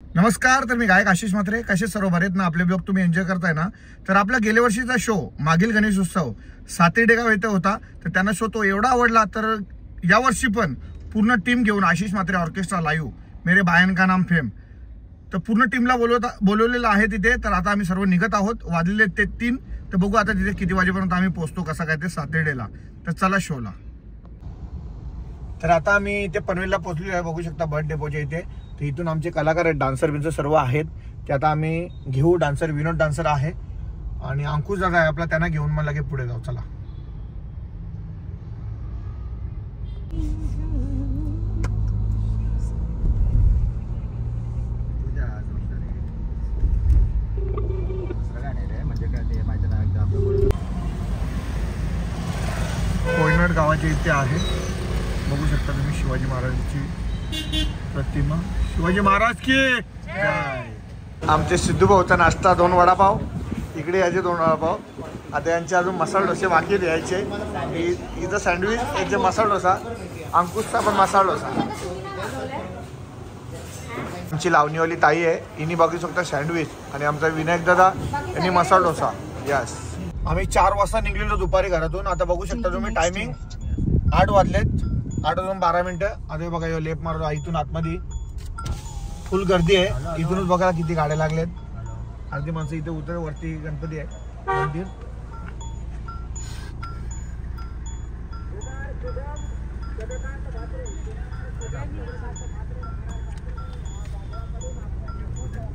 नमस्कार. तर मी गायक आशिष म्हात्रे. कसे सर्व बरेत ना? आपले ब्लॉग तुम्ही एन्जॉय करताय ना? तर आपला गेल्या वर्षीचा शो मागील गणेश उत्सव सातेडे गाव येथे होता. तर त्यांना शो तो एवढा आवडला, तर या वर्षी पण पूर्ण टीम घेऊन आशिष म्हात्रे ऑर्केस्ट्रा लाईव्ह मेरे बायन का नाम फेम, तर पूर्ण टीमला बोलवलेलं आहे तिथे. तर आता आम्ही सर्व निघत आहोत. वाजलेले ते 3. तर बघू आता तिथे किती वाजेपर्यंत आम्ही पोहोचतो, कसा काय ते सातेडेला. तर चला शोला. तर आता आम्ही इथे पनवेलला पोहोचलेलो आहे. बघू शकता बर्थ डेपोच्या इथे. तर इथून आमचे कलाकार आहेत, डान्सर बिन्सर सर्व आहेत. ते आता आम्ही घेऊ. डान्सर विनोद डान्सर आहे आणि अंकुश दादा आहे आपला, त्यांना घेऊन मग लगे पुढे जाऊ. चला. कोयनाड गावाच्या इथे आहे. बघू शकता तुम्ही शिवाजी महाराजांची प्रतिमा. शिवाजी महाराज की जय. आमचे सिद्धू भाऊचा नाश्ता 2 वडापाव इकडे यायचे, 2 वडापाव. आता यांचे अजून मसाला डोसे बाकी द्यायचे. इथं सँडविच, याचे मसाला डोसा, अंकुशचा पण मसाला डोसा. आमची लावणीवाली ताई आहे, हिने बघू शकता सँडविच. आणि आमचा विनायक दादा यांनी मसाला डोसा. यस. आम्ही 4 वाजता निघलेलो दुपारी घरातून. आता बघू शकता तुम्ही टायमिंग 8 वाजलेत. 8 वाजून 12 मिनिटं. आता बघा लेप मारतो इथून आतमध्ये. फुल गर्दी आहे. इथूनच बघा किती गाड्या लागल्यात. अर्धी माणसं इथे उतर. वरती गणपती आहे मंदिर.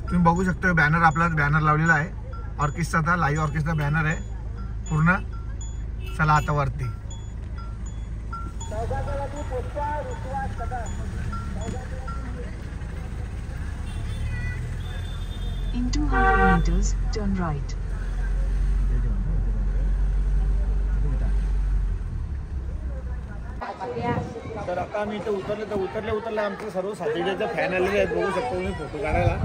तुम्ही बघू शकता बॅनर, आपला बॅनर लावलेला आहे ऑर्केस्ट्राचा, लाईव्ह ऑर्केस्ट्रा बॅनर आहे पूर्ण. चला आता वरती. In 200 meters, turn right. तर आता आम्ही इथे उतरले. तर उतरले आमचे सर्व सातेडेचे फॅन आलेले आहेत. बघू शकतो तुम्ही फोटो काढायला.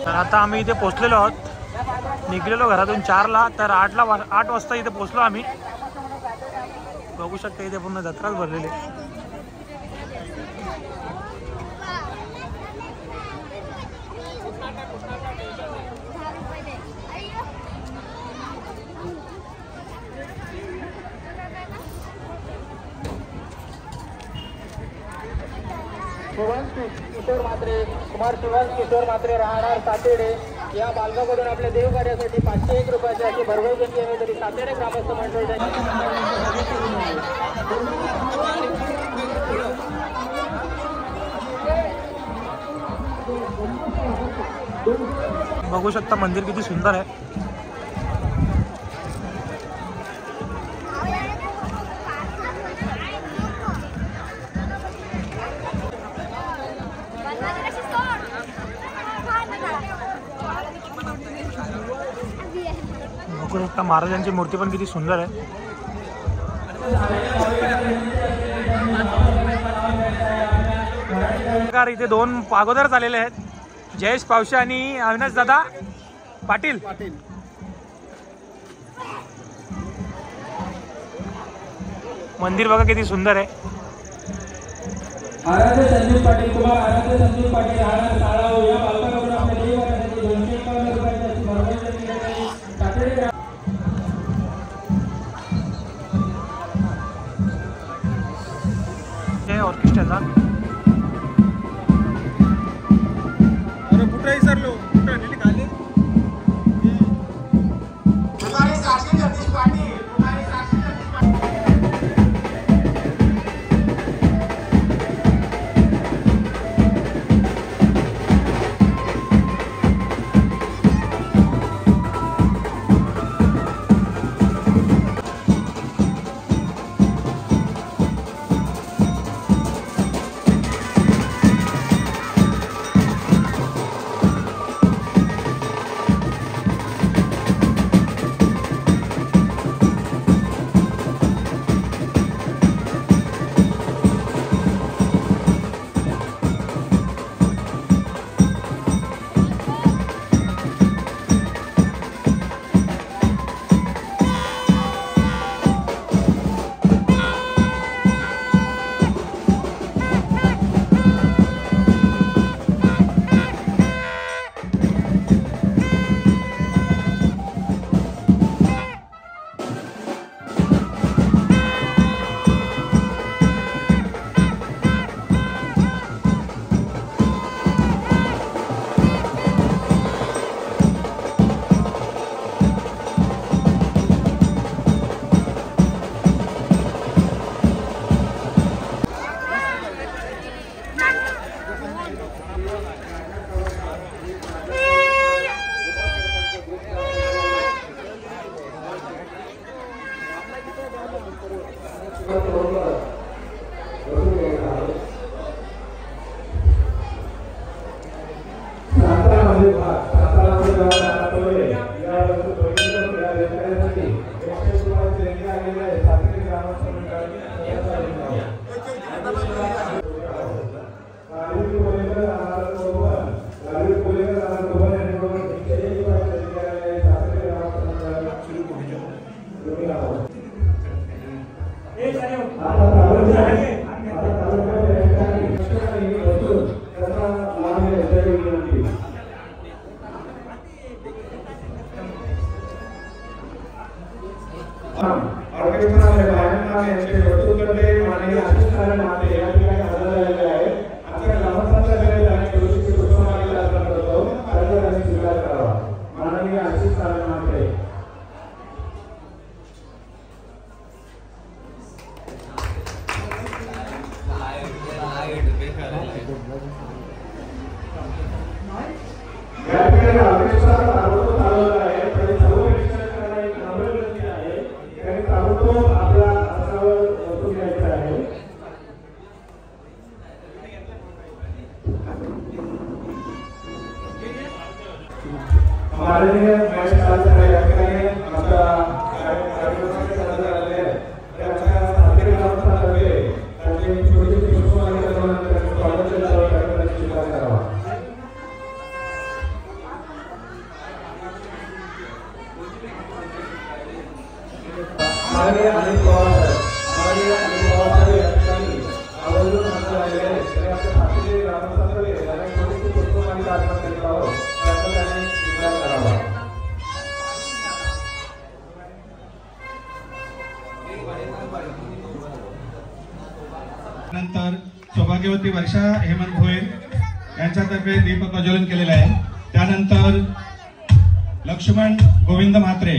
तर आता आम्ही इथे पोहोचलेलो आहोत. निघलेलो घरातून 4ला, तर 8 वाजता इथे पोहोचलो आम्ही. बघू शकता इथे पूर्ण जत्राच भरलेली. किशोर म्हात्रे, कुमार शिवांश किशोर म्हात्रे, राहणार सातेडे, या बालकाकडून आपल्या देवकार्यासाठी 501 रुपयाची अशी भरघोस देणगी आहे. तरी सातेडे ग्रामस्थ मंडळ बघू शकता मंदिर किती सुंदर आहे. बघू शकता महाराजांची मूर्ती पण किती सुंदर आहे. इथे 2 अगोदरच आलेले आहेत, जयेश पावशे आणि अविनाश दादा पाटील. मंदिर बघा किती सुंदर आहे. आराध्य संजीव पाटील कुमार, आराध्य संजीव पाटील, राहणार साळाव, या बालकाकडून आपल्या देवकार्यासाठी 251 रुपयाची अशी भरघोस देणगी आहे. सातेडे ऑर्केस्ट्राचा. अरे कुठे विसरलो, कुठे नेली खाली. ऑर्केस्ट्रा यांचे वस्तूकडे माननीय आशिष नारायण माते या ठिकाणी हजर झालेले आहेत. आमच्या ग्रामस्थांच्याकडे जाणे तुळशीची पुष्पमाळी अर्पण करतो. सर्वांनी स्वीकार करावा. माननीय आशिष नारायण माते. या ठिकाणी ऑर्केस्ट्रा ताबडतोब चालवला आहे. तरी सर्व प्रेक्षकांना एक नम्र विनंती आहे, त्यांनी ताबडतोब आपल्या आसनावर बसून घ्यायचं आहे. माननीय महेश सालकर या ठिकाणी आमच्या कार्यक्रमाचे सादर झाले आहेत. त्यांच्या साथी ग्रामस्थांतर्फे त्यांनी छोटी पुष्पमाळी करून त्यांचं स्वागत केलं जावं. त्यांनी स्वीकार करावा. माननीय अनिल पवार या ठिकाणी आवर्जून हजर राहिले आहेत. त्यांनी आपल्या साथीचे ग्रामस्थांकडे त्यांना छोटीशी पुष्पमाळी अर्पण केली जावं. त्याचा त्यांनी स्वीकार करावा. नंतर सौभाग्यवती वर्षा हेमंत भोयर यांच्यातर्फे दीपक प्रज्वलन केलेलं आहे. त्यानंतर लक्ष्मण गोविंद म्हात्रे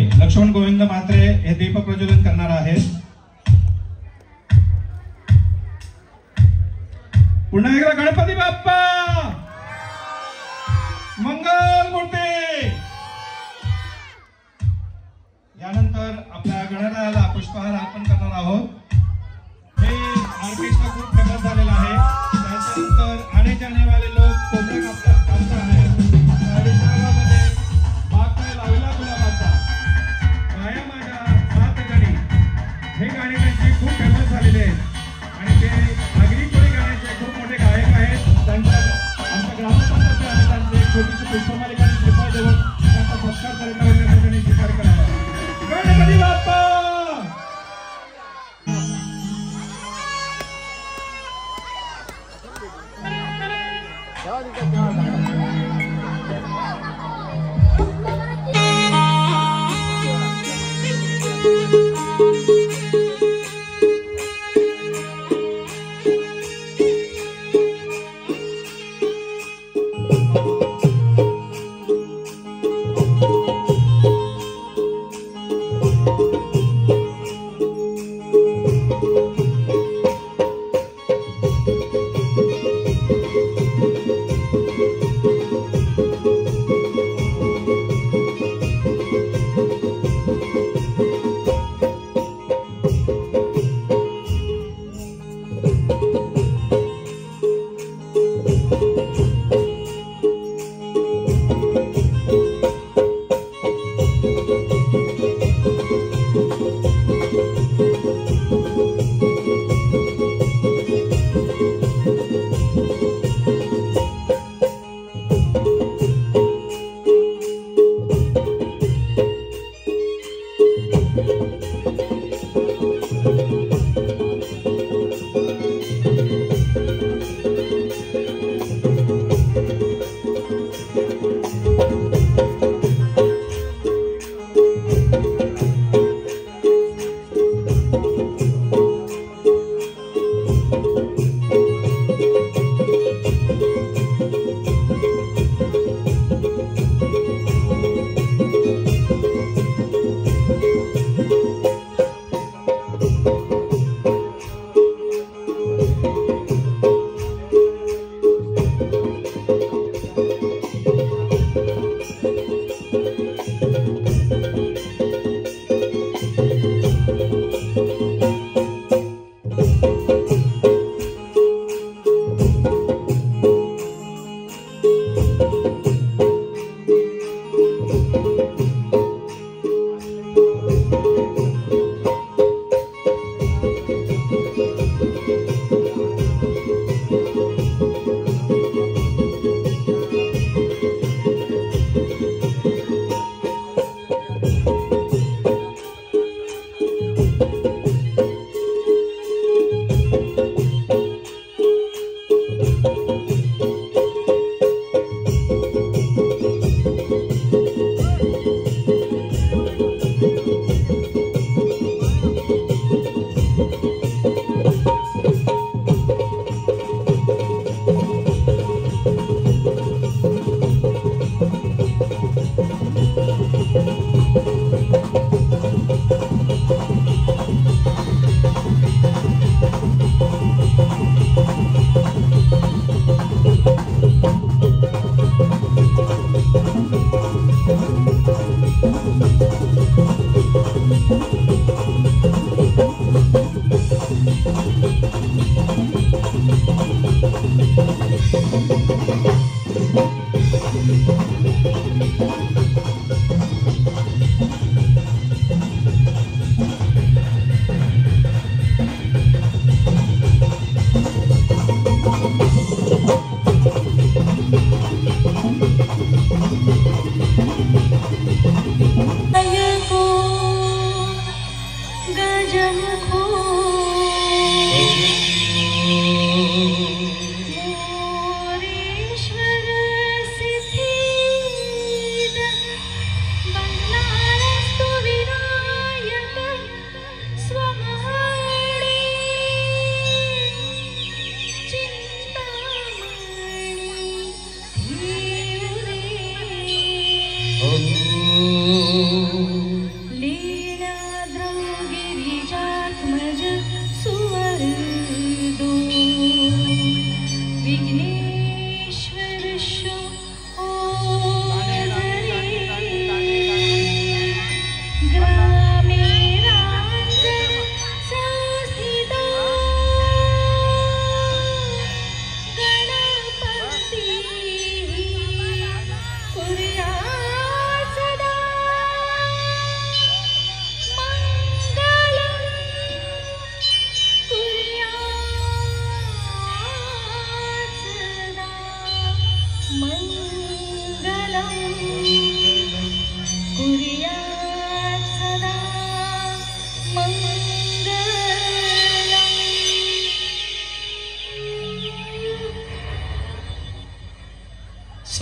हे दीपक प्रज्वलन करणार आहेत. पुन्हा एकदा गणपती बाप्पा मंगल मूर्ती. यानंतर आपल्या गणरायाला पुष्पहार अर्पण करणार आहोत. हे ऑर्केस्ट्रा खूप फेमस झालेला आहे. त्याच्यानंतर आने जाने वाले लोक कोंबड्या कापता आहे. साडेचारामध्ये बाग लावला गुलाबाचा, गाया माझ्या सात गणी, हे गाणी त्यांची खूप फेमस झालेले आहेत आणि ते नागरी कोळी गाण्याचे खूप मोठे गायक आहेत. त्यांच्या आमच्या ग्रामस्थांतर्फे आम्ही त्यांचे छोटीशी पुष्पमालिका श्रीफळ देऊन त्यांचा सत्कार करण्यासाठी त्यांनी स्वीकार करावा. गणपती बाप्पा.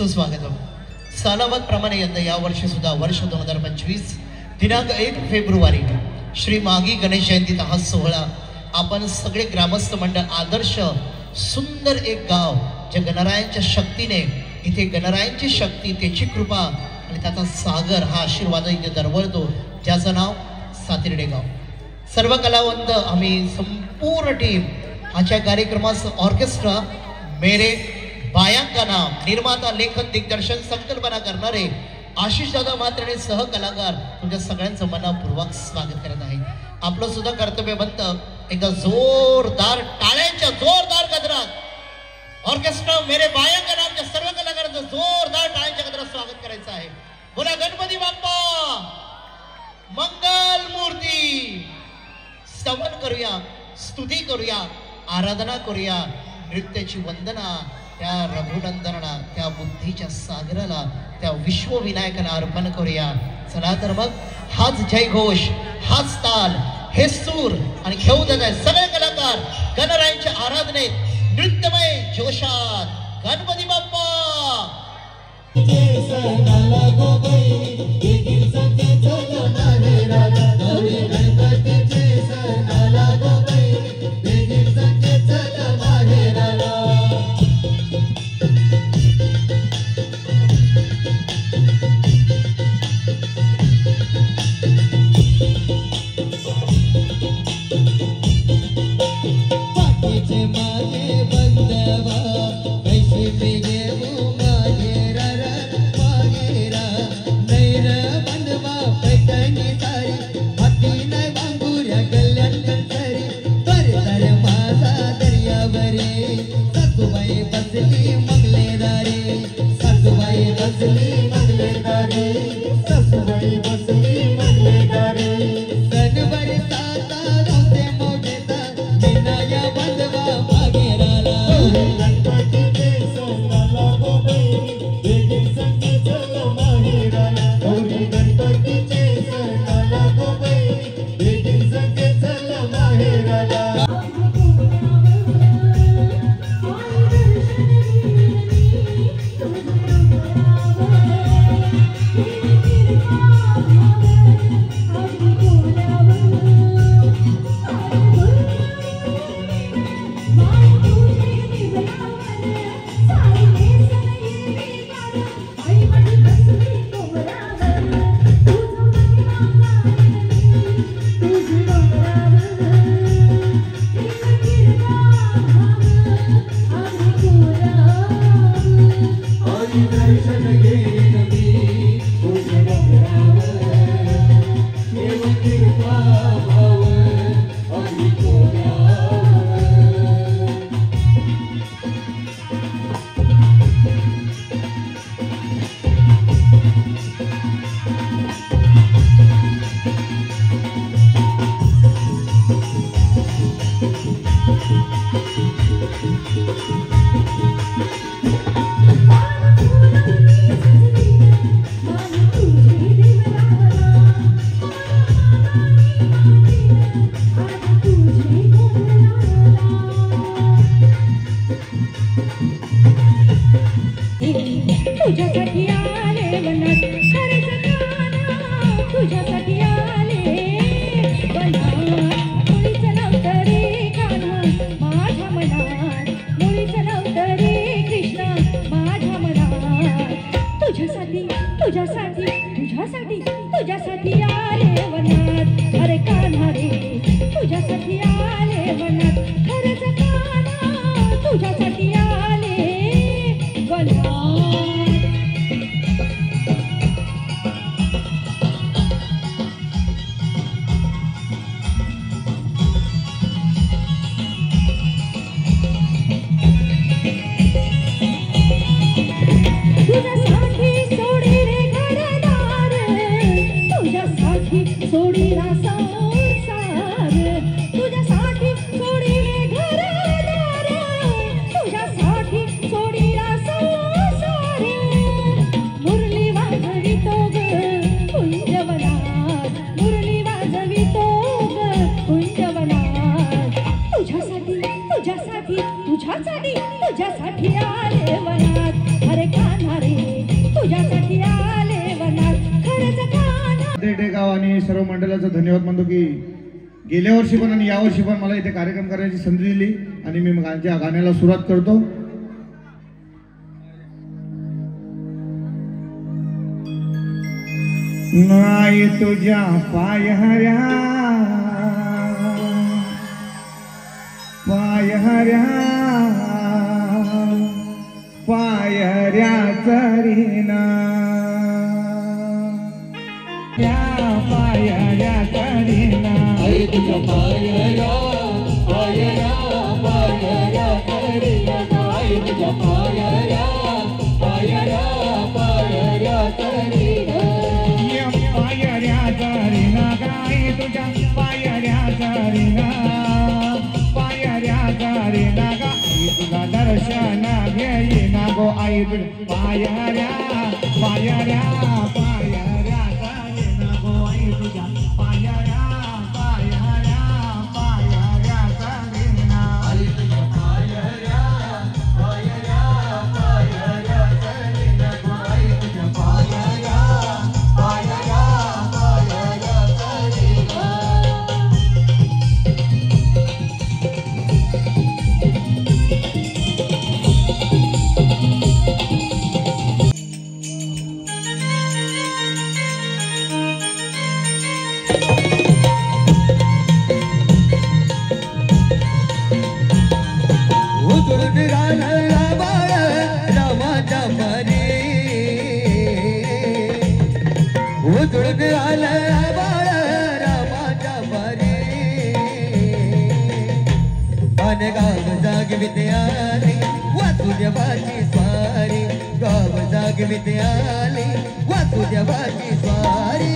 सुस्वागतम. सालावतप्रमाणे यंदा यावर्षी सुद्धा वर्ष 2025 दिनांक 1 फेब्रुवारी श्री मागी गणेश जयंतीचा हा सोहळा आपण सगळे ग्रामस्थ मंडळ आदर्श सुंदर एक गाव जे गणरायांच्या शक्तीने इथे गणरायांची शक्ती त्याची कृपा आणि त्याचा सागर हा आशीर्वाद इथे दरवळतो ज्याचं नाव सातिर्डे गाव. सर्व कलावंत आम्ही संपूर्ण टीम आजच्या कार्यक्रमाचं ऑर्केस्ट्रा मेरे बायांकाना निर्माता लेखन दिग्दर्शन संकल्पना करणारे आशिष दादा मात्रे आणि सहकलाकार तुमच्या सगळ्यांचं मनापूर्वक स्वागत करत आहे. आपलं सुद्धा कर्तव्य बनतं एकदा जोरदार टाळ्यांच्या जोरदार गजरात ऑर्केस्ट्रा मेरे बायांकाना आमच्या सर्व कलाकारांचं जोरदार टाळ्यांच्या गजरात स्वागत करायचं आहे. बोला गणपती बाप्पा मंगल मूर्ती. स्तवन करूया, स्तुती करूया, आराधना करूया, नृत्याची वंदना त्या रघुनंदनाला, त्या बुद्धीच्या सागराला, त्या विश्वविनायकाला अर्पण करूया. चला तर मग हाच जयघोष, हाच ताल, हे सूर आणि घेऊ देत सगळे कलाकार गणरायांच्या आराधनेत नृत्यमय जोशात. गणपती बाप्पा सोडीला संसार तुझ्यासाठी डेगाव आणि सर्व मंडळाचा धन्यवाद मानतो की गेल्या वर्षी पण आणि यावर्षी पण मला इथे कार्यक्रम करण्याची संधी दिली आणि मी माझ्या गाण्याला सुरुवात करतो. नाही तुझ्या पायहऱ्या पायहऱ्या पायऱ्या चरीना पायऱ्या चरीना तुझ्या पायऱ्या पायऱ्या पायऱ्या चरीना तुझ्या पायऱ्या पायऱ्या पायऱ्या चरीना पायऱ्या चरीना गाई तुझ्या पायऱ्या चरीना पायऱ्या चरीना गाई तुझा दर्शन घेईना गो आई तुझ्या पायऱ्या पायऱ्या पायऱ्या चरीना गो आई तुझ्या पायऱ्या पायऱ्या पायऱ्या चरीना आई तुझ्या पायऱ्या पायऱ्या पायऱ्या चरीना गो आई तुझ्या पायऱ्या पायऱ्या पायऱ्या चरीना. गाव जाग विद्याली वासुदेवाची स्वारी गाव जाग विद्याली वासुदेवाची स्वारी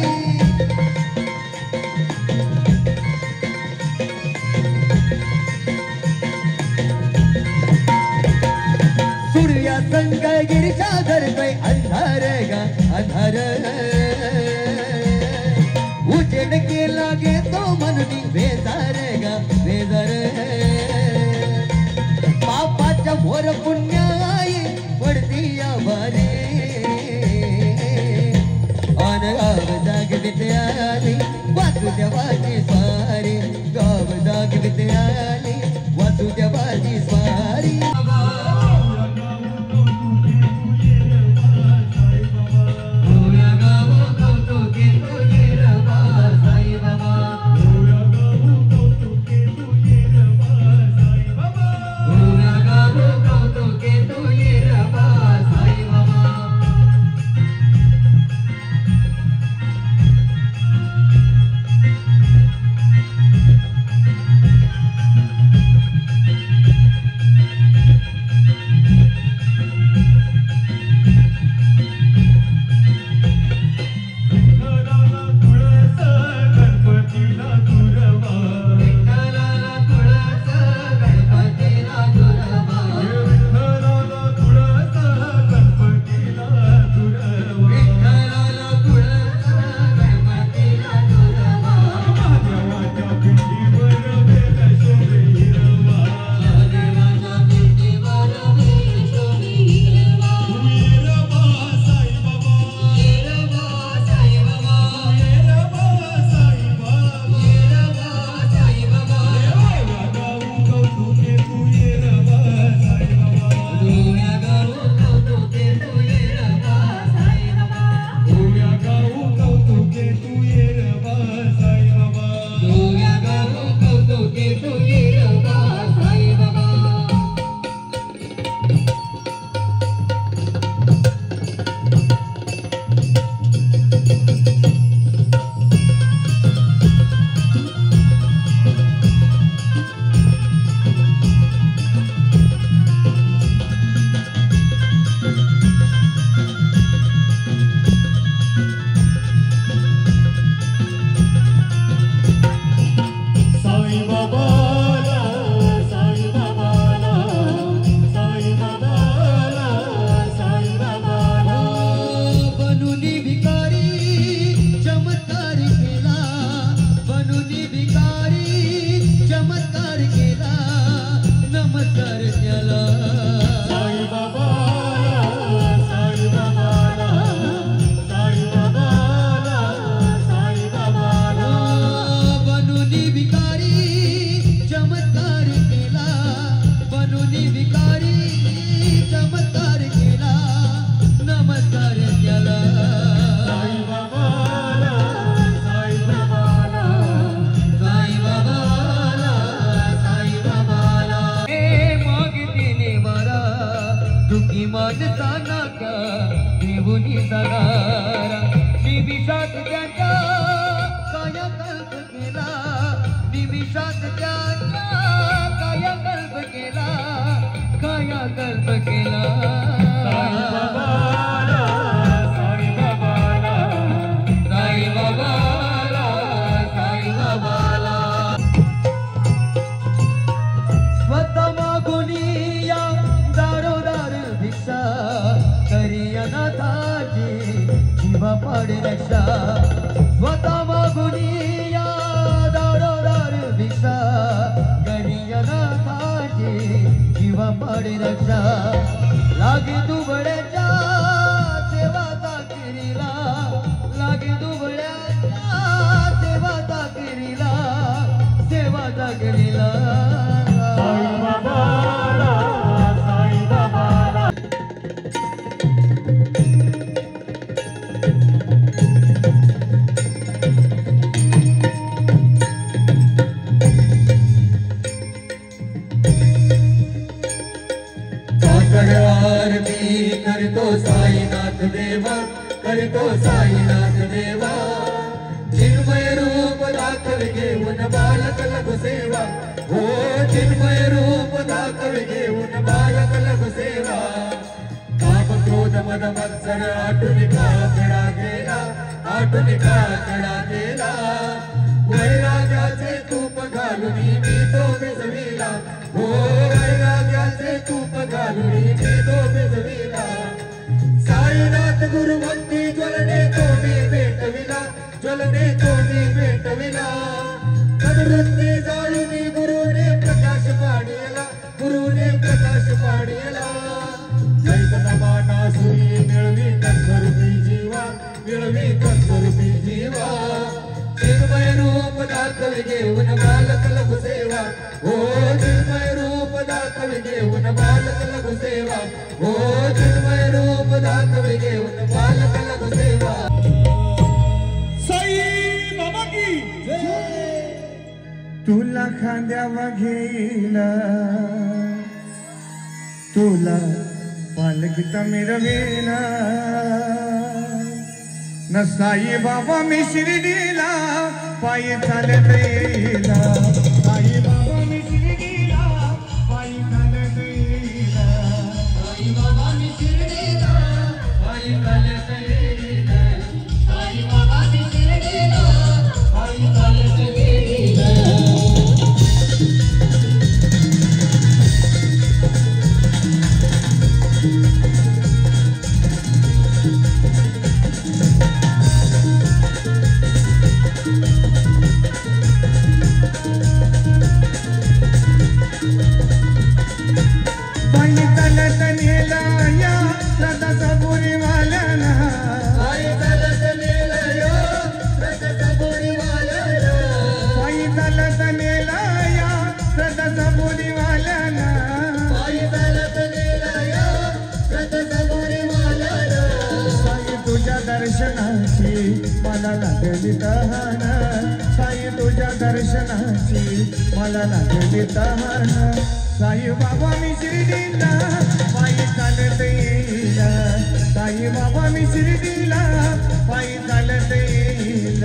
सूर्या संग गिरिशा धरतोय अंधार गा अंधार उजेड केला घेतो म्हणून बेजार गा बेजार पापाच्या भोर पुण्याई पडती आभारी अन गाव जाग विद्याली वासुदेवाची स्वारी गाव जाग विद्याली वासुदेवाची स्वारी निमिषात त्याच्या कायाकल्प केला, निमिषात त्याच्या कायाकल्प केला, कायाकल्प केला. साई बाबाला, साई बाबाला, साई बाबाला, साई बाबाला. स्वतः मागुनी या दारोदार भिक्षा करी अनाथाची जीवा पाडे रक्षा. स्वतः मागुनी या दारोदार भिक्षा करी अनाथाची जीवा पाडे रक्षा. लागे दुबळ्याच्या सेवाचा किरीला, लागे दुबळ्याच्या सेवाचा किरीला, सेवाचा किरीला. साई बाबाला, साई बाबाला. आरती करतो साईनाथ देवा, करतो साईनाथ देवा. चिन्मय रूप दाखव घेऊन बालक लघु सेवा, हो चिन्मय रूप दाखव घेऊन बालक लघु सेवा. पाप क्रोध मद मत्सर आठून काकडा गेला, आठून काकडा गेला. वैराग्याचे तूप घालून मी तो भिजविला, हो वैराग्याचे तूप घालून मी तो भिजविला. साईनाथ गुरुभक्ती ज्वलने तो मी पेटविला, ज्वलने तो मी पेटविला. सद्वृत्ती जाळूनी गुरुने प्रकाश पाडिला, गुरुने प्रकाश पाडिला. चैतन्यमाना सुरी मिळवी तत्स्वरूपी जीवा, मिळवी तत्स्वरूपी जीवा. चिन्मय रूप दाखव घेऊन बालक लघु सेवा, हो चिन्मय रूप दाखव घेऊन बालक लघु सेवा, हो चिन्मय रूप दाखव घेऊन बालक लघु सेवा. साई बाबा की तुला खांद्यावर घेईल, तुला पालखीत मिरवेल. न साई बाबा मी शिर्डीला पायी चालत येईल, साई बाबा मी शिर्डीला पायी चालत येईल, साई बाबा मी शिर्डीला पायी चालत येईल, साई बाबा मी शिर्डीला पायी चालत येईल. पायी चालत नेला या सदा सबुरीवाल्याला, पायी चालत नेला या सदा सबुरीवाल्याला, पायी चालत नेला या सदा सबुरीवाल्याला. पायी चालत नेला या सदा सबुरीवाल्याला. साई तुझ्या दर्शनाची मला लागली तहान, साई तुझ्या दर्शनाची मला लागली तहान. साई बाबा मी शिर्डीला पायी चालत येईल, साई बाबा मी शिर्डीला पायी चालत येईल.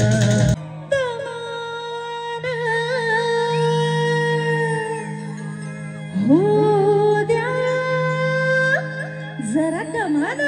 हो द्या जरा कमान.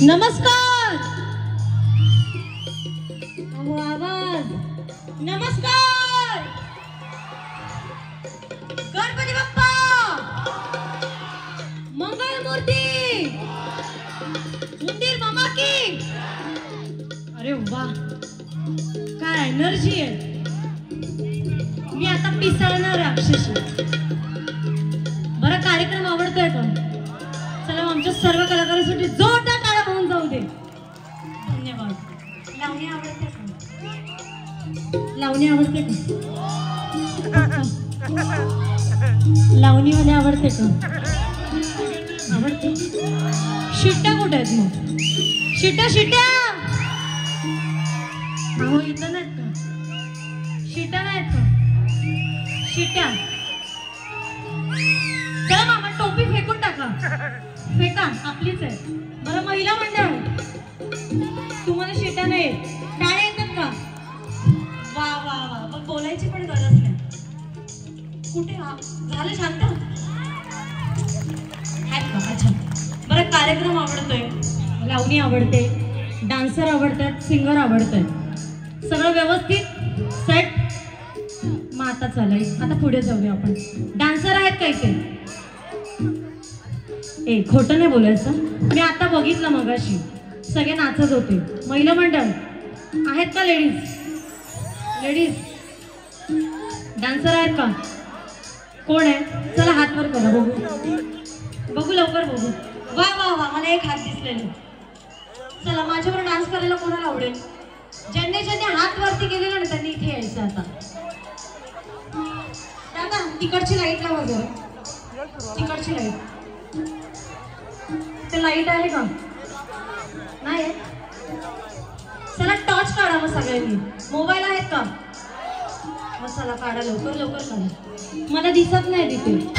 नमस्कार. अहो आवाज. नमस्कार. गणपती बाप्पा. मंगलमूर्ती. उंदीर मामा की. अरे वा, काय एनर्जी आहे. मी आता पिसाळणार अक्षरशः. बरं, कार्यक्रम आवडतोय का? चला आमच्या सर्व कलाकारांसाठी जोरदार टाळ्या होऊन जाऊ दे. धन्यवाद. लावणी आवडते का? लावणी आवडते का? लावणीवाले आवडते का? आवडते. शिट्ट्या कुठे आहेत मग? शिट्ट्या शिट्ट्या. अहो इथं नाहीत का? शिट्ट्या नाहीत का? शिट्ट्या. चला मामा टोपी फेकून टाका. फेका, आपलीच आहे. बरं महिला मंडळ, तुम्हाला शिट्ट्या नाही टाळ्या येतात का? वा वा वा. मग बोलायची पण गरज नाही. कुठे झालं शांत? आहेत का? अच्छा. बरं, कार्यक्रम आवडतोय, लावणी आवडते, डान्सर आवडतात, सिंगर आवडतात, सगळं व्यवस्थित सेट. मग आता चालेल, आता पुढे जाऊया आपण. डान्सर आहेत का इथे? ए खोटं नाही बोलायचं. मी आता बघितलं मगाशी सगळे नाचत होते. महिला मंडळ आहेत का? लेडीज लेडीज डान्सर आहेत का? कोण आहे? चला हात वर करा, बघू बघू लवकर बघू. वा वा वा, मला एक हात दिसलेले. चला माझ्यावर डान्स करायला कोणाला आवडेल? ज्यांनी ज्यांनी हात वरती केलेला ना त्यांनी इथे यायचं. आता दादा तिकडची लाईट लावा जरा. तिकडची लाईट. ते लाईट आहे का? नाही. चला टॉर्च काढा मग सगळ्यांनी. मोबाईल आहेत का? चला काढा, लवकर लवकर काढा. मला दिसत नाही तिथे.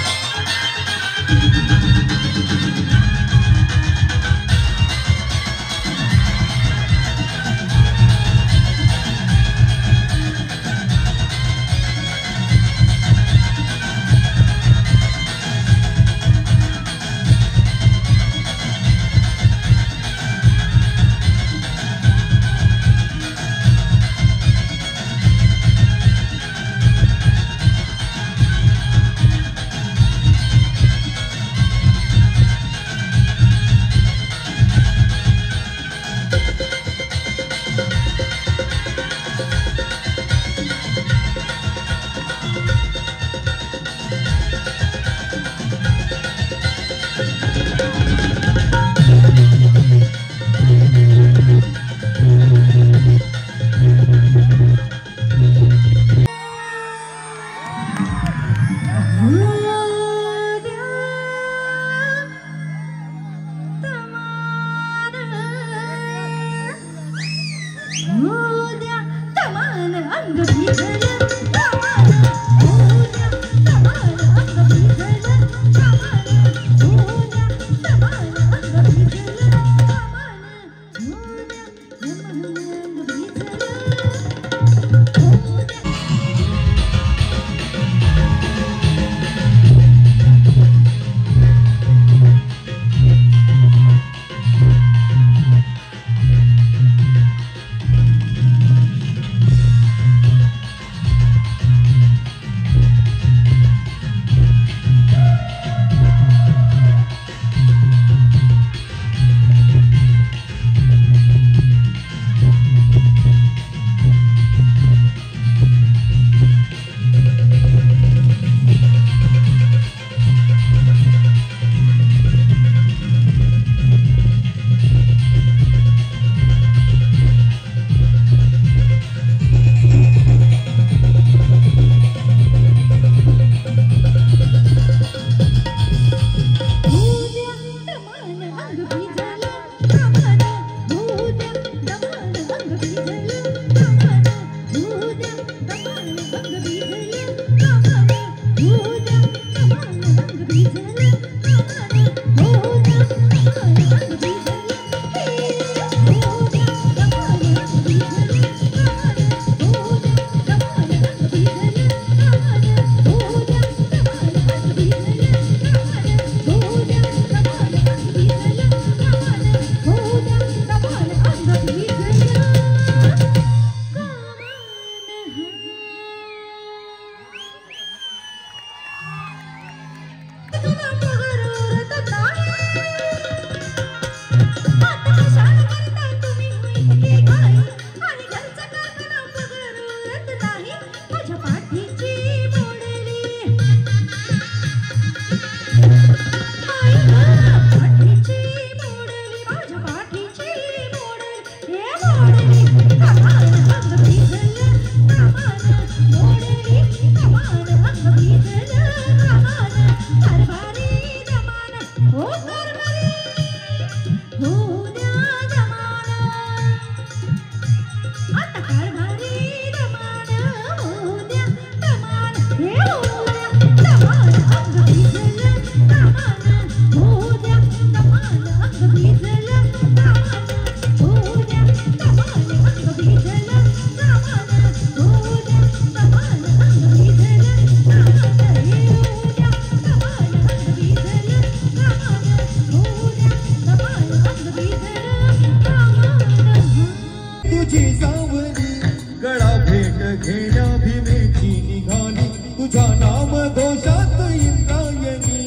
घेण्या भीमेची निघाली तुझ्या नाम घोषात इंद्रायणी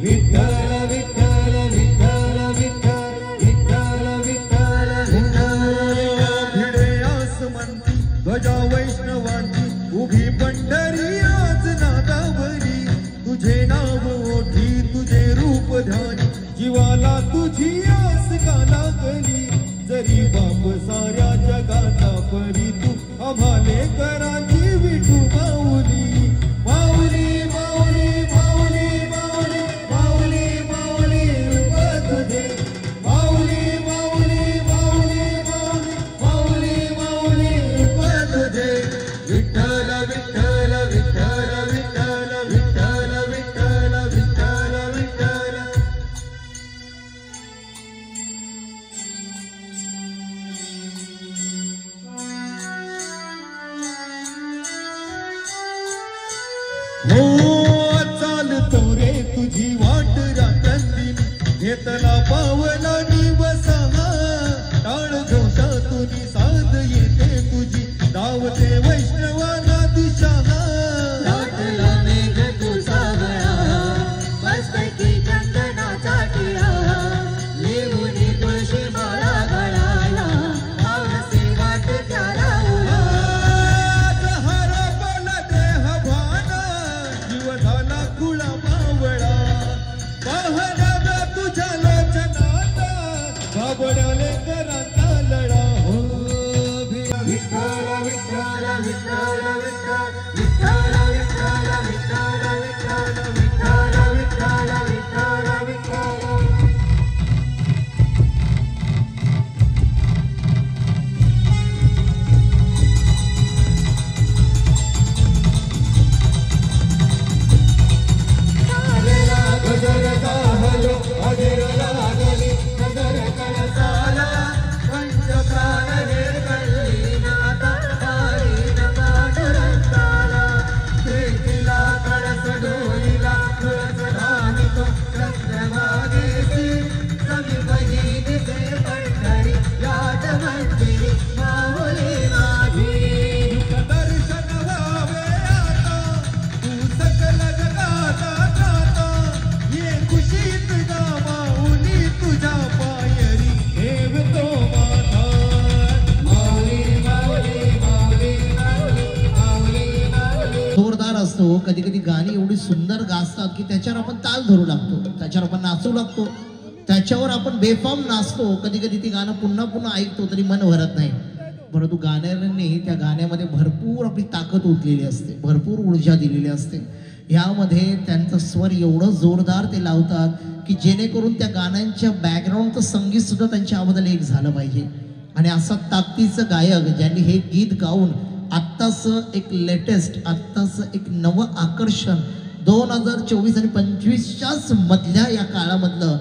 विठ्ठल विठ्ठल विठ्ठल विठ्ठल विठ्ठल विठ्ठल भिडे आसमंती ध्वजा वैष्णवांची उभी पंढरी आज नादावरी तुझे नाव ओठी तुझे रूप ध्यानी जीवाला तुझी आस का लागली जरी बाप साऱ्या जगाचा परी तू आम्हाले कराची विठू माऊली माऊली माऊली माऊली माऊली माऊली माऊली रूप तुझे माऊली माऊली माऊली माऊली माऊली माऊली रूप तुझे विठ्ठल विठ्ठल विठ्ठल विठ्ठल विठ्ठल विठ्ठल विठ्ठल विठ्ठल हो चालतो रे तुझी वाट रातंदिनी घेतला पावला निवसा टाळ घोषातून साध येते तुझी धावते वैष्णवाला दिशा दाटला मेघ तुझा गळा मस्तकी चंदनाचा टिळा लिहून तुळशी माळा गळाला आवडसे वाट त्याला हरपला देह भान जीव झाला खुळा मावळा पाहण्यात तुझ्या लोचनात घाबरले करांचा लढा हो विठ्ठल विठ्ठल विठ्ठल विठ्ठल विठ्ठल विठ्ठल विठ्ठल विठ्ठल विठ्ठल विठ्ठल विठ्ठल गजर गाहलो अधीर लागली नजर कळसाला पंच प्राण हे कळली नाता पारीन पांडुरंगाला प्रीतीला कळस डोईला तुळस राणीतो चंद्रभागेची समी बहिणीचे पंढरी याद मंदिरी माऊली माझी दर्शन व्हावे आता तू सकल जगाचा त्राता ये खुशीत गा माऊली तुझ्या पायरी ठेवतो माथा माऊली माऊली माऊली माऊली माऊली माऊली जोरदार असतो कधी कधी गाणी एवढी सुंदर गाजतात की त्याच्यावर आपण ताल धरू लागतो त्याच्यावर आपण नाचू लागतो त्याच्यावर आपण बेफाम नाचतो कधी कधी ती गाणं पुन्हा पुन्हा ऐकतो तरी मन भरत नाही परंतु गाण्याने त्या गाण्यामध्ये भरपूर आपली ताकद उठलेली असते भरपूर ऊर्जा दिलेली असते यामध्ये त्यांचं स्वर एवढं जोरदार ते लावतात की जेणेकरून त्या गाण्यांच्या बॅकग्राऊंडचं संगीत सुद्धा त्यांच्या आवाजाला एक झालं पाहिजे आणि असा ताकदीचं गायक ज्यांनी हे गीत गाऊन आत्ताच एक लेटेस्ट आत्ताच एक नवं आकर्षण 2024 आणि 25च्याच मधल्या या काळामधलं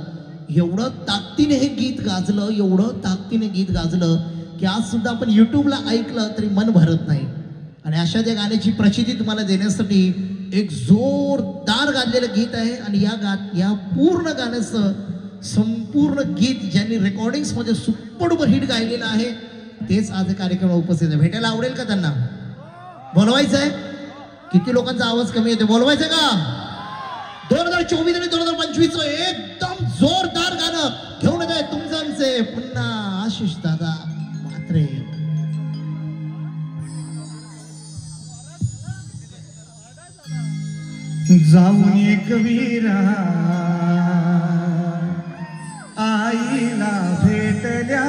एवढं ताकदीने हे गीत गाजलं एवढं ताकदीने गीत गाजलं की आज सुद्धा आपण यूट्यूबला ऐकलं तरी मन भरत नाही आणि अशा त्या गाण्याची प्रचिती तुम्हाला देण्यासाठी एक जोरदार गाजलेलं गीत आहे आणि या पूर्ण गाण्याचं संपूर्ण गीत ज्यांनी रेकॉर्डिंग्समध्ये सुपर हिट गायलेलं आहे तेच आज कार्यक्रम उपस्थित आहे भेटायला आवडेल का त्यांना बोलवायचं आहे किती लोकांचा आवाज कमी येतो बोलवायचं का 2024 आणि 2025 एकदम जोरदार गाणं घेऊन येत आहे तुमचं आमचे पुन्हा आशिष दादा म्हात्रे जाऊन एक वीरा आईला भेटल्या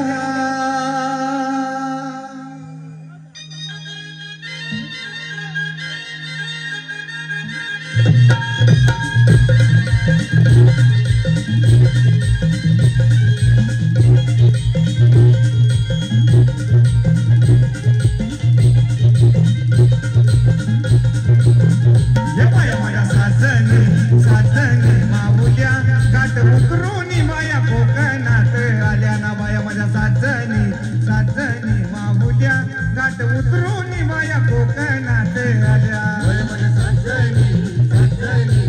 माया साजनी माऊल्या गाठ उकरून माया कोकणात आल्या ना बाया माझ्या साजनी माऊल्या गाठ उतरून माया कोकणात आल्या माझ्या साजनी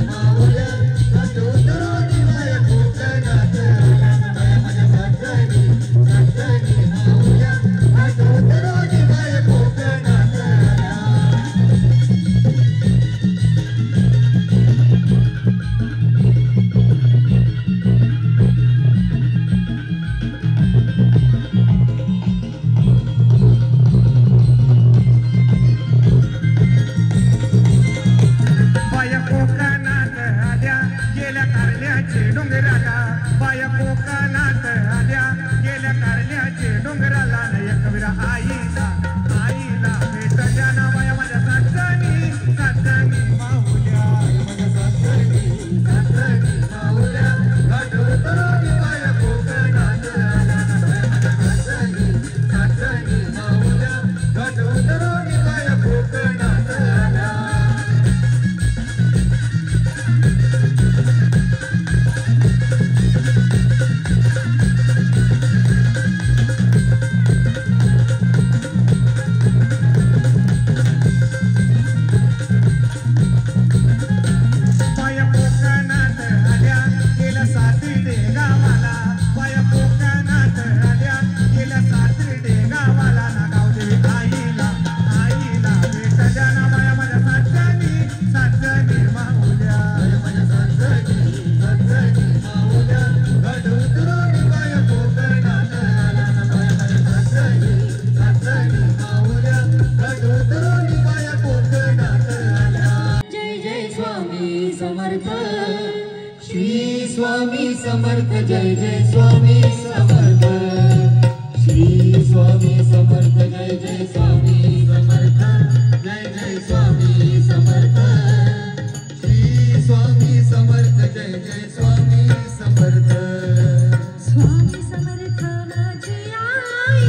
माऊल्या गाठ उतरून माया कोकणात आल्या माझ्या साजनी माऊल्या गाठ उतरून माया कोकणात आल्या बाया कोकणात आल्या गेल्या कारल्याचे डोंगराला एकविरा आईला आईला भेटल्या ना बाया माझ्या सासणी सासणी माहुल्या माझ्या सासणी सासणी माहुल्या घाट उतरून बाया कोकणात आल्या माझ्या सासणी सासणी माहुल्या घाट उतरून बाया कोकणात आल्या समर्थ जय जय स्वामी समर्थ श्री स्वामी समर्थ जय जय स्वामी समर्थ जय जय स्वामी समर्थ श्री स्वामी समर्थ जय जय स्वामी समर्थ स्वामी समर्थ माझी आई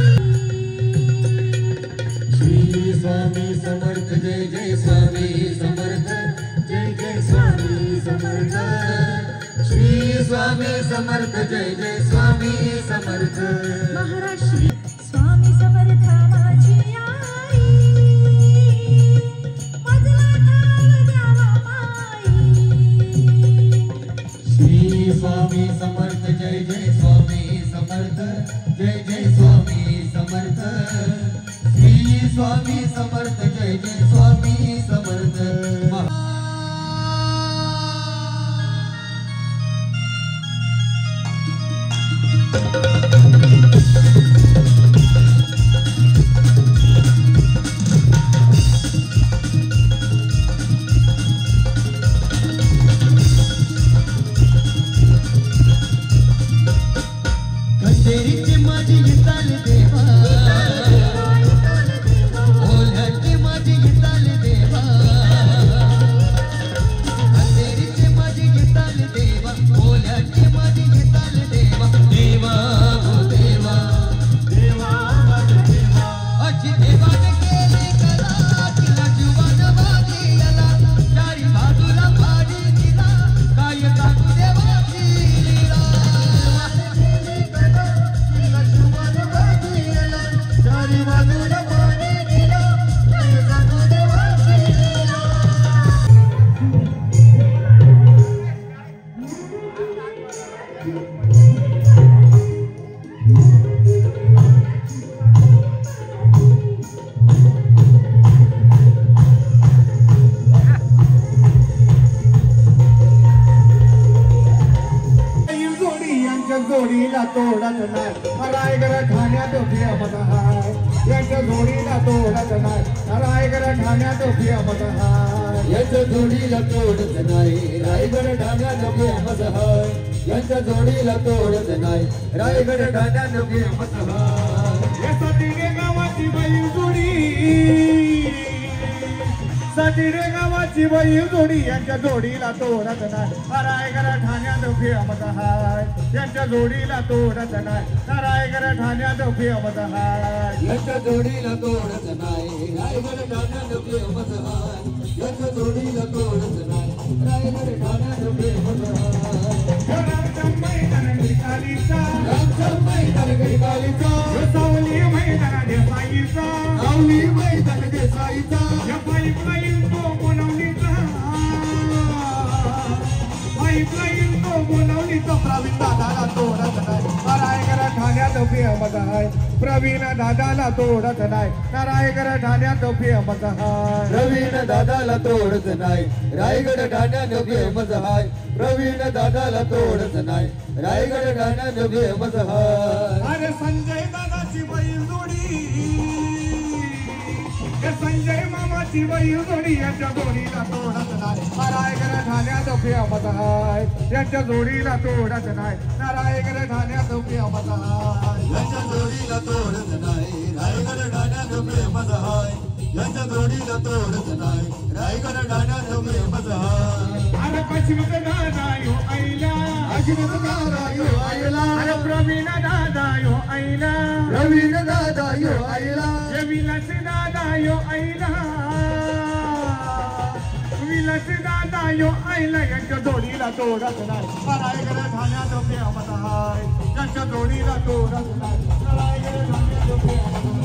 श्री स्वामी समर्थ जय जय स्वामी समर्थ जय जय स्वामी समर्थ श्री स्वामी समर्थ जय जय स्वामी समर्थ महाराज श्री स्वामी समर्थ माझी आई माझला ठाव द्यावा माई श्री स्वामी समर्थ जय जय स्वामी समर्थ जय जय स्वामी समर्थ श्री स्वामी समर्थ जय जय स्वामी समर्थ कंदेरीची माझी गीताल देवा ओल्याची माझी गीताल देवा कंदेरीची माझी गीताल देवा ओल्याची माझी गीताल देवा देवा हो देवा देवा देवा अची देवाने केली कला तिला जीवान बाजी आला चारी बाजूला भाजी दिला काय सांगू देवाची लीला चारी बाजूला पाणी दिला काय सांगू देवाची लीला जोडीला तोडत नाही रायगड ठाण्यात फेमस हाय यांच्या जोडीला तोडत नाही रायगड ठाण्यात फेमस हाय यांच्या जोडीला तोडत नाही रायगड ठाण्यात फेमस हाय यांच्या जोडीला तोडत नाही रायगड ठाण्यात फेमस हाय या सातीरे गावाची बैल जोडी सातीरे गावाची बैल जोडी यांच्या जोडीला तोडत नाही रायगड ठाण्यात फेमस हाय यांच्या जोडीला तोडत नाही रायगड ठाण्यात फेमस हाय यांच्या जोडीला तोडत नाही रायगड ठाण्यात फेमस हाय यांच्या जोडीला तोडत नाही रायगड ठाण्यात फेमस हाय रामचा मैदान गडकालीचा रामचा मैदान गडकालीचा सावली मैदान देसाईचा सावली मैदान देसाईचा या पाईपलाईन तो बनवलीचा पाईपलाईन तो बनवलीचा प्रवीण दादाला तोडत नाही रायगड ठाण्यात फेमस हाय प्रवीण दादाला तोडत नाही रायगड ठाण्यात फेमस हाय प्रवीण दादाला तोडत नाही रायगड ठाण्यात फेमस हाय प्रवीण दादाला तोडत नाही रायगड ठाण्यात फेमस हाय अरे संजय दादाची बैल जोडी संजय मामाची वैर जोडी यांच्या जोडीला तोडत नाही रायगड ठाण्यात फेमस आहे यांच्या जोडीला तोडत नाही रायगड ठाण्यात फेमस आहे यांच्या जोडीला तोडत नाही रायगड ठाण्यात फेमस आहे यांच्या जोडीला तोडत नाही रायगड ठाण्यात फेमस आहे अरे पश्चिमत दादा यो आईला पश्चिमत दादा यो आईला अरे प्रवीण दादा यो आईला प्रवीण दादा यो आईला विलास दादा यो आईला विलास दादा यो आईला यांच्या जोडीला तोडत नाही रायगड ठाण्यात फेमस आहे यांच्या जोडीला तोडत नाही रायगड ठाण्यात फेमस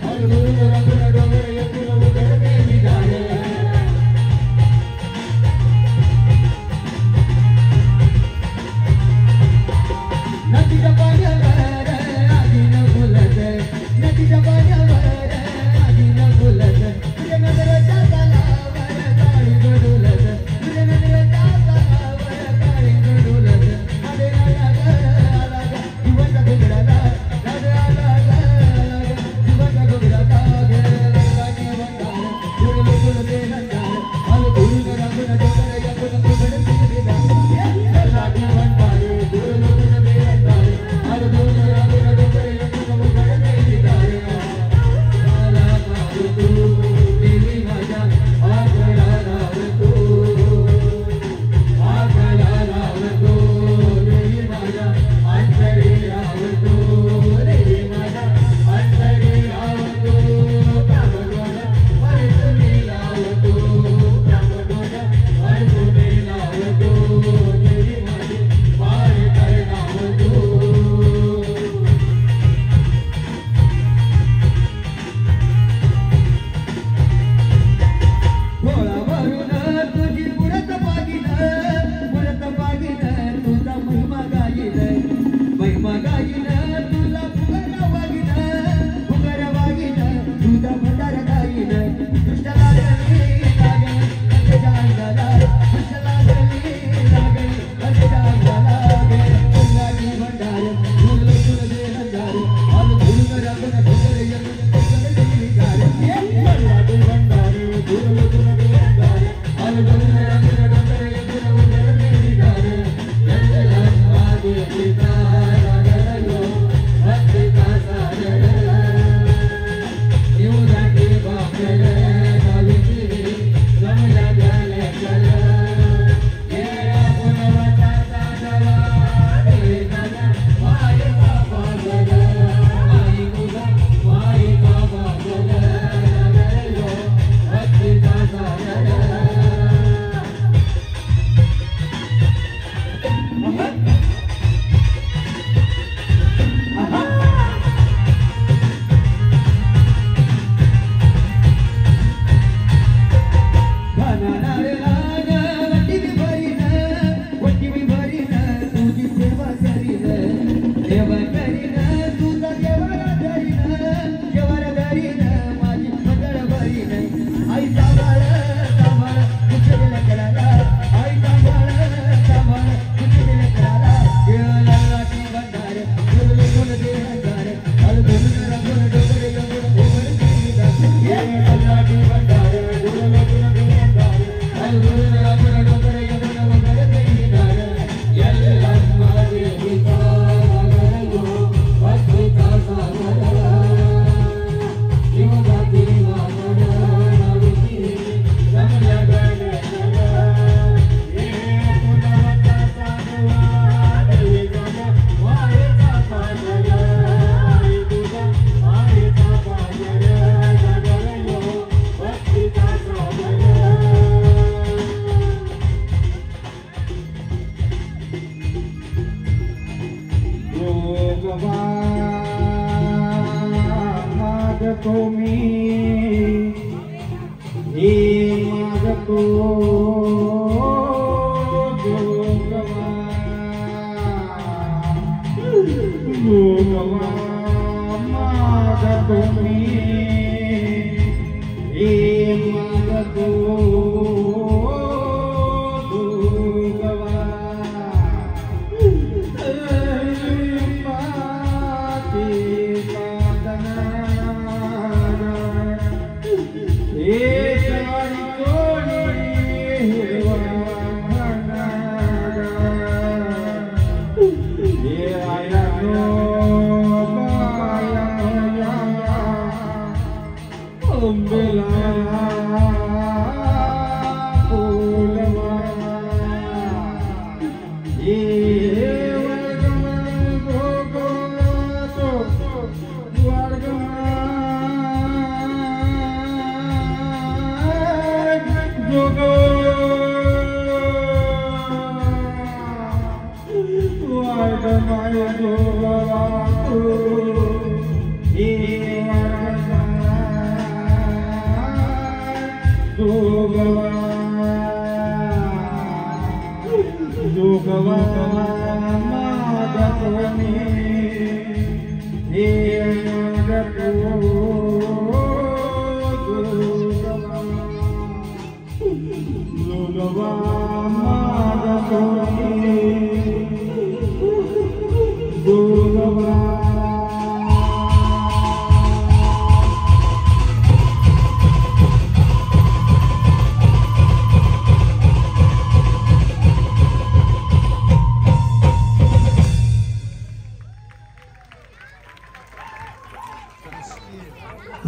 Hallelujah. मागतो मी हे मागतो जोगवा मागतो मी हे मागतो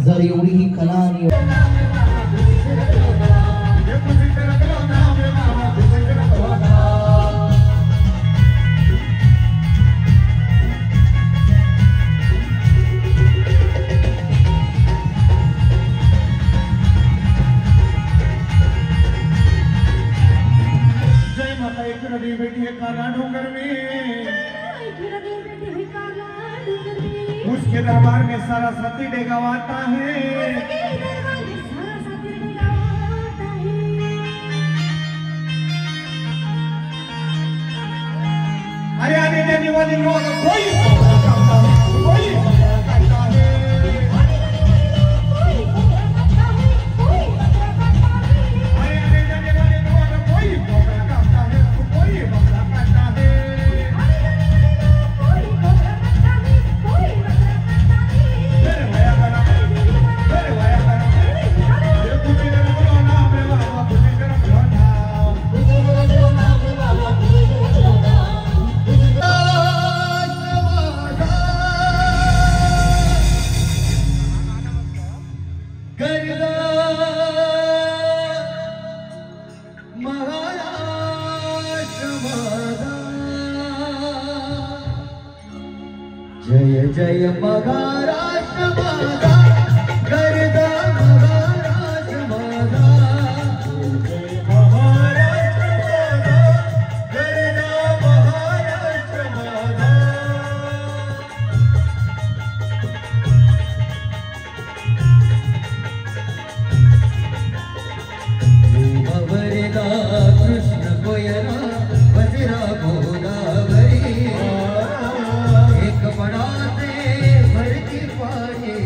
जर एवढी ही कला आणि जय माता एक नदी बेटी है काला डूंगर में उसके दरबार में सारा सती डेगा आता है अरे आने जाने वाले लोग कोई जय जय महाराष्ट्र माझा गर्दा महाराष्ट्र माझा जय महाराष्ट्र माझा गर्दा महाराष्ट्र माझा भवरेदा कृष्ण कोयना वज्रा गोदावरी एक पडाते भरती पाणी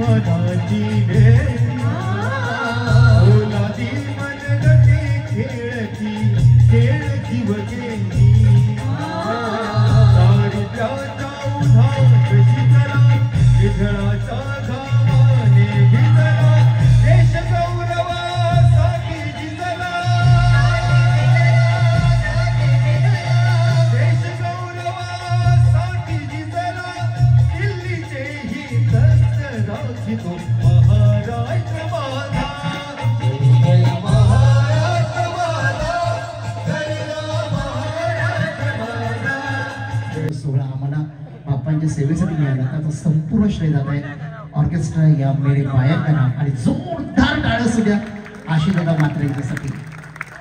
मनाची ओलादी मनगटे खेळती खेळ जीवकेली दारिद्र्याचा उधार शिकला विठळाचा घामाने भिजला देश गौरवासाठी जिजला देश गौरवासाठी जिजला दिल्लीचे ही दस्त राखितो महाराष्ट्र माझा महाराष्ट्र माझा महाराष्ट्र माझा सोहळा आम्हाला बाप्पांच्या सेवेसाठी मिळाला त्याचं संपूर्ण श्रेय जात आहे ऑर्केस्ट्रा या मेरे गायकांना आणि जोरदार टाळ्या सुद्धा आशी दादा मात्र याच्यासाठी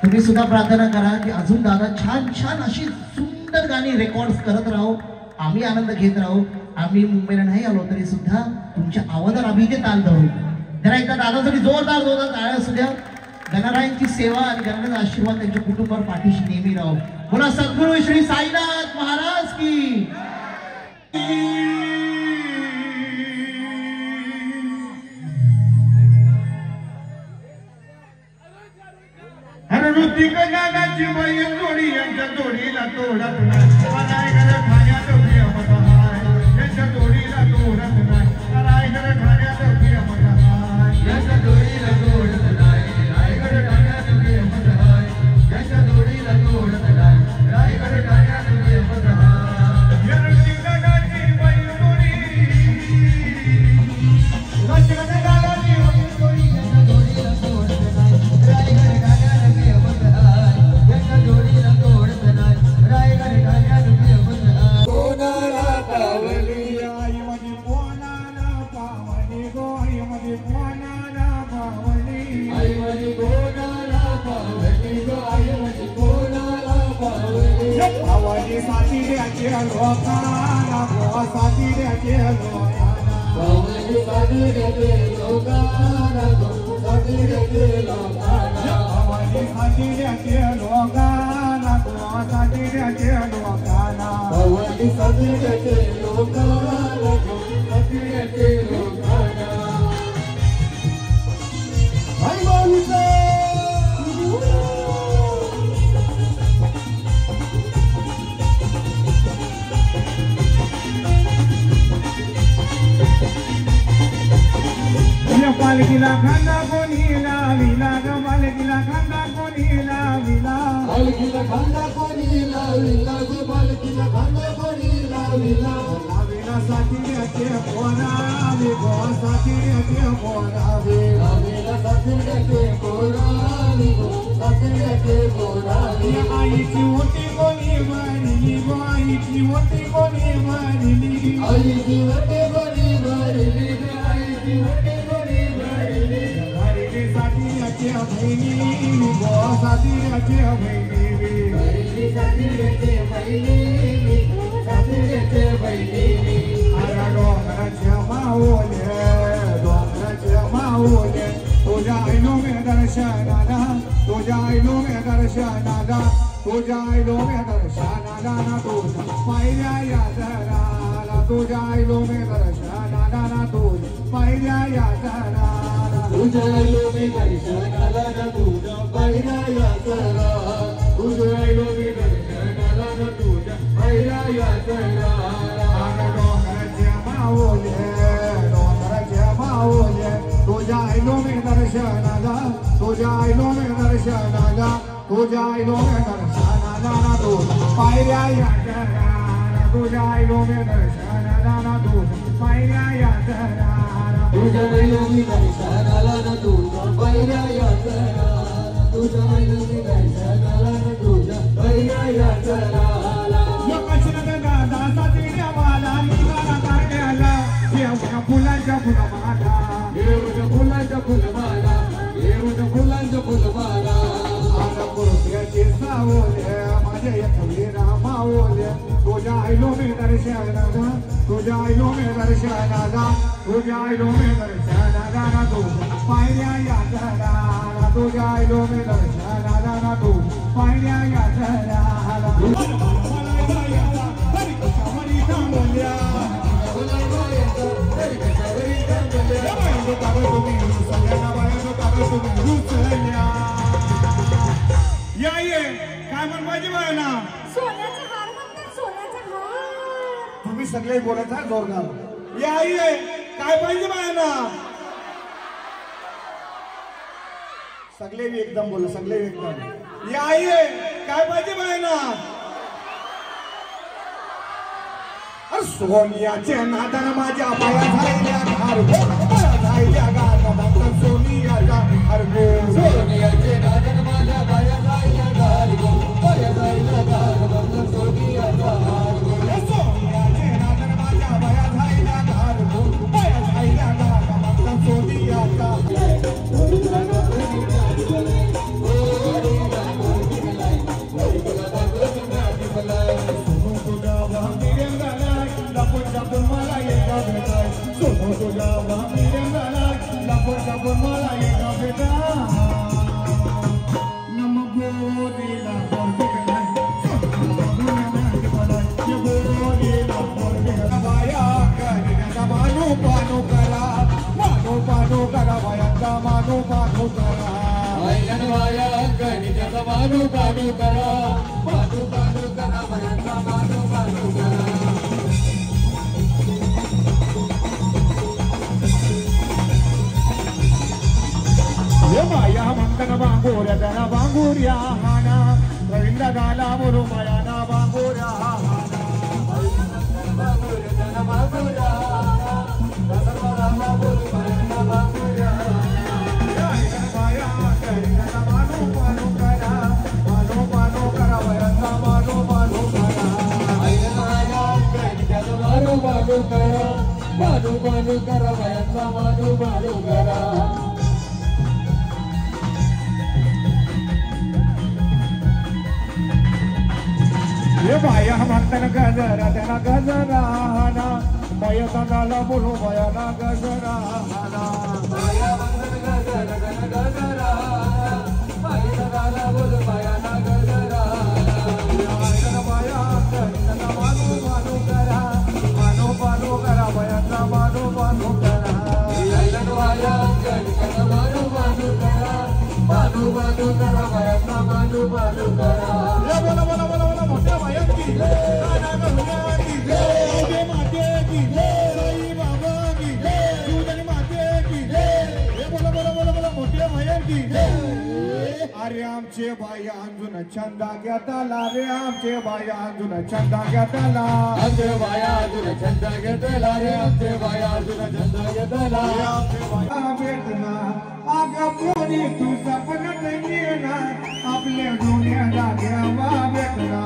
तुम्ही सुद्धा प्रार्थना करा की अजून दादा छान छान अशी सुंदर गाणी रेकॉर्ड करत राहू आम्ही आनंद घेत राहू आम्ही मुंबईला नाही आलो तरी सुद्धा तुमच्या आवाजात आम्ही इथे ताल धरू जरा एकदा दादासाठी जोरदार जोरदार टाळ्या सुद्धा गणरायांची सेवा आणि गणरायांचा आशीर्वाद त्यांच्या कुटुंबावर पाठीशी नेहमी राहू बोला सद्गुरू श्री साईनाथ महाराज की अरे ऋतिक नागाची बाई जोडी यांच्या जोडीला तोडत नाही रायगड ठाण्यात प्रियमत हाय यांच्या जोडीला तोडत नाही रायगड ठाण्यात प्रियमत हाय यांच्या जोडीला तोडत नाही रायगड ठाण्यात प्रियमत हाय यांच्या जोडीला तोडत नाही रायगड ठाण्यात प्रियमत हाय या ऋतिक नागाची बाई जोडी ऋतिक नागाची बाई जोडी यांच्या जोडीला तोडत नाही रायगड ठाण्यात प्रियमत हाय यांच्या जोडीला तोडत नाही रायगड ठाण्यात प्रियमत हाय कोणाला पावली आई माझी कोणाला पावली गो आई माझी कोणाला पावली आई माझी कोणाला पावली गो आई माझी कोणाला पावली पावली सातीऱ्याचे लोकांना गो सातीऱ्याचे लोकांना पावली सातीऱ्याचे लोकांना गो सातीऱ्याचे लोकांना पावली सातीऱ्याचे लोकांना गो सातीऱ्याचे लोकांना पावली सातीऱ्याचे लोकांना गो सातीऱ्याचे लोकांना आई बाबूचा पालखीला खांदा कोणी लाविला ग पालखीला खांदा कोणी लाविला पालखीला खांदा कोणी लाविला ग पालखीला खांदा कोणी लाविला लाविला साथीऱ्याचे पोरावे गो साथीऱ्याचे पोरावे लाविला साथीऱ्याचे पोरावे गो साथीऱ्याचे पोरावे आईची मोठी कोणी मारिली गो आईची मोठी कोणी मारिली आईची मोठी कोणी मारिली आईची मोठी साथीऱ्याचे बहिणी गो साथीऱ्याचे बहिणी साथीऱ्याचे बहिणी साथीऱ्याचे बहिणी अरे डोंगराच्या माऊले तुझ्या आईलो मे दर्शनाला तुझ्या आईलो मे दर्शनाला तुझ्या आईलो मे दर्शनाला ना तुझ्या पायऱ्या या जराला तुझ्या आईलो मे दर्शनाला ना तुझ्या पायऱ्या या जराला तुझ्या आईलो मे दर्शनाला ना तुझ्या पायऱ्या या जरा तुझ्या आईलो मे दर्शनाला ना तुझ्या पायऱ्या या जरा डोंगराच्या माऊले तुझ्या आईलो मे दर्शनाला तुझ्या आईलो मे दर्शनाला तुझ्या आईलो मे दर्शनाला ना तुझ्या पायऱ्या या जरा तुझ्या आईलो मे दर्शनाला ना तुझ्या पायऱ्या या जरा तुझ्या आईलो मे दर्शनाला ना तुझ्या पायऱ्या या जरा तुझ्या आईलो मे दर्शनाला ना तुझ्या पायऱ्या या जरा फुलांच्या फुलमाला फुलांच्या फुलमाला फुलांच्या फुलमाला आता पुरुषाचे सावले माझ्या येथील मावले तुझ्या आईलो मे दर्शनाला तुझ्या आईलो मे दर्शनाला तुझ्या आईलो मे दर्शनाला ना तू पायऱ्या या जरा तुझ्या आईलो मे दर्शनाला ना तू पायऱ्या या जरा कागद तुम्ही सगळ्यांना बायानो कागद तुम्ही उचलल्या या ये काय म्हण पाहिजे बायांना सोन्याचा हार म्हणतात सोन्याचा हार तुम्ही सगळे बोलत आहे जोरदार या ये काय पाहिजे बायांना सगळे एकदम बोला सगळे एकदम या ये काय पाहिजे बायांना अरे सोनियाच्या नादानं माझ्या पाया झालेल्या घार झालेल्या गार सोनियाचा हरगो सोनियाचे नादानं माझ्या पाया झालेल्या घार पाया झालेल्या गार सोनियाचा हरगो सोनियाचे नादानं माझ्या पाया झालेल्या घार पाया झालेल्या गार सोनियाचा बांगुर्या हाना रवींद्र गाला बोलो मायाना बांगुर्या हाना ये बाया म्हणताना गजरा त्यांना गजरा हाना बाया सांगाला बोलो बायाना गजरा हाना बाया म्हणताना गजरा त्यांना गजरा बाया सांगाला बोलो बायाना गजरा बाया त्यांना मानो मानो करा मानो मानो करा बायांना मानो मानो करा बाया त्यांना मानो मानो करा मानो मानो करा बायांना मानो मानो करा बोला बोला बोला बोला मोठ्या बाया की गाना गहुल्या की जय माते की साई बाबा की दुधनी माते की बोला बोला बोला बोला मोठ्या बाया की अरे आमचे बाया अंजुन छंदा घेताला रे आमचे बाया अंजुन छंदा घेताला आमचे बाया अंजुन छंदा घेताला रे आमचे बाया अंजुन छंदा घेताला आमचे बाया भेटना आगा पोरी तू सपनात येना आपल्या दुनिया जाग्यावा भेटना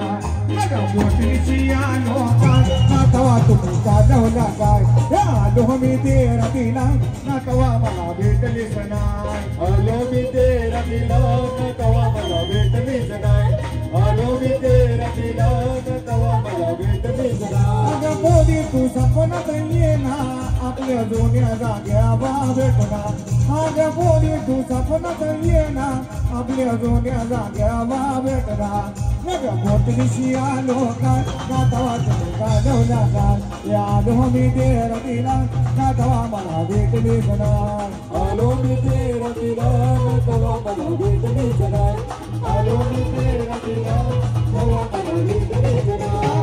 आगा पोटलीची आलो नातवा तुम्ही साधवला काय आलो मी तेरा दिला नातवा मला भेटलीच नाही आलो मी तेरा दिला नातवा मला भेटलीच नाही आलो मी तेरा दिला नातवा मला भेटलीच नाही आगा पोरी तू सपनात येना आपल्या दुनिया जाग्यावा भेटना आगा पोरी तू सपनात येना आपल्या दुनिया जाग्यावा भेटना नग मोठीशी आलो काय नातवा तुम्ही गाजवला काय आलो मी तेरा दिला नातवा मला भेटलीच नाही आलो मी तेरा दिला नातवा मला भेटलीच नाही आलो मी तेरा दिला नातवा मला भेटलीच नाही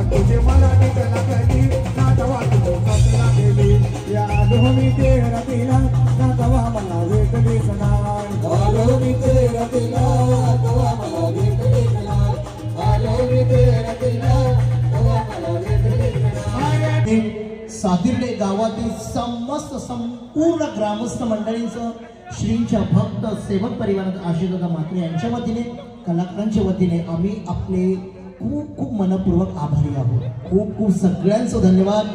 तुझे मला निघाला कधी नातवा तुझं सपना गेली या आलो मी तेरा दिला नातवा मला भेटलीच नाही आलो मी तेरा दिला नातवा मला भेटलीच नाही आलो मी तेरा दिला नातवा मला भेटलीच नाही सातिर्डे गावातील समस्त संपूर्ण ग्रामस्थ मंडळींचं श्रींच्या भक्त सेवक परिवारात आशीर्वाद मात्रे यांच्या वतीने कलाकारांच्या वतीने आम्ही आपले खूप खूप मनपूर्वक आभारी आहोत खूप खूप सगळ्यांचं धन्यवाद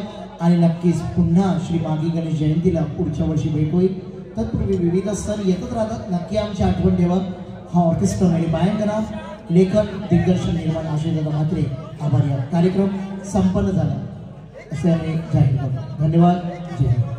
आणि नक्कीच पुन्हा श्री मागी गणेश जयंतीला पुढच्या वर्षी भेट होईल तत्पूर्वी विविध सण येतच राहतात नक्की आमची आठवण ठेवा हा ऑर्केस्ट्रा आणि बायंकना लेखन दिग्दर्शन निर्माण आशीर्वाद मात्रे आभारी आहोत कार्यक्रम संपन्न झाला असे आम्ही जाहीर करतो धन्यवाद जय